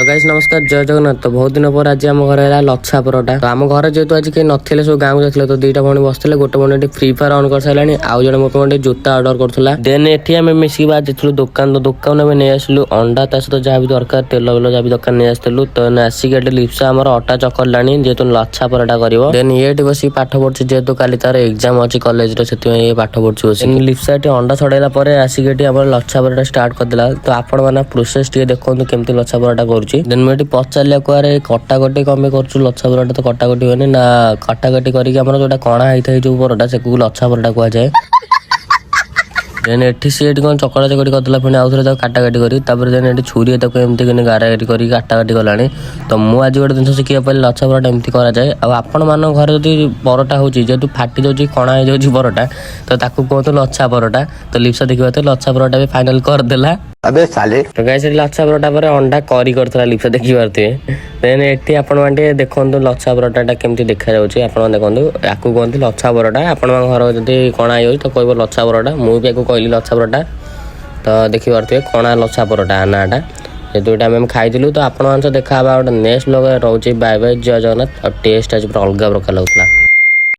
तो गाइस नमस्कार जय जगन्नाथ। तो बहुत दिन पर आज आम घर है लच्छा परोटा। तो आम घर जेहेतु आज कहीं नथिले सब गाँव जाते तो दुईटा भौणी बसते गोटे भौणी फ्री फायर ऑन कर सारे आउ जन मो पे जोता ऑर्डर करूला। देन एठी आम मिसिक जाइलु दुकान। तो दुकान में नहीं आसलु अंडा ता सहित जहाँ भी दरकार तेल बेल जहाँ भी दरकार नहीं आसलु। तो आसिक लिप्सा आम अटा चकर लानी जेहेतु लच्छा परोटा कर। देन ये बस पाठ पढ़ुची जेहेतु काली तार एग्जाम अच्छी कॉलेज ये पाठ पढ़ुची बस। लिप्सा अंडा छड़ेला आसिक लच्छा परोटा स्टार्ट करदेला। तो आपण मैंने प्रोसेस टे देखो केमती लच्छा परोटा करुच्ची। देन मुझे पचारे कुआरे कटाकटी कमे कर लच्छा परोटा तो कटाकटी हुए ना कटाकटी करके जो कणा होता है जो परोटा से लच्छा परोटा कहुए। देन एठी सी कौन चकड़ा चकड़ी करदेला पुणी आउ थे काटाकाटी कर देन ये छुरी एमती गारागारी कर काटाकाटी गलानी। तो मुझे आज गोटे जिन शिखा पारे लच्छा परोटा एमती कराए। आपण मान घर जदि परोटा हो जेहतु फाटी जाऊँगी कणा हो परोटा तो कहते लच्छा परोटा। तो लिप्सा देखा तो लच्छा परोटा भी फाइनल करदेला। अबे साले तो गाइस लच्छा परोटा पर अंडा करी करथला लिप्सा देखि पारथे। देन एठी आपण माने देखंतु लच्छा परोटाटा केमती देखा जाउची। आपण देखंतु याकू कहंती लच्छा परोटा। आपण घर जदि कणा होई तो कहबो लच्छा परोटा। मु भी याकू कहली लच्छा परोटा। तो देखि पारथे कणा लच्छा परोटा नाटा ये दुईटा आम खाइलु। तो आपण देखा गोटे नेक्स्ट ब्लॉग रोचे बाय बाय जय जगन्नाथ। और टेस्ट आज अलग प्रकार लगुला।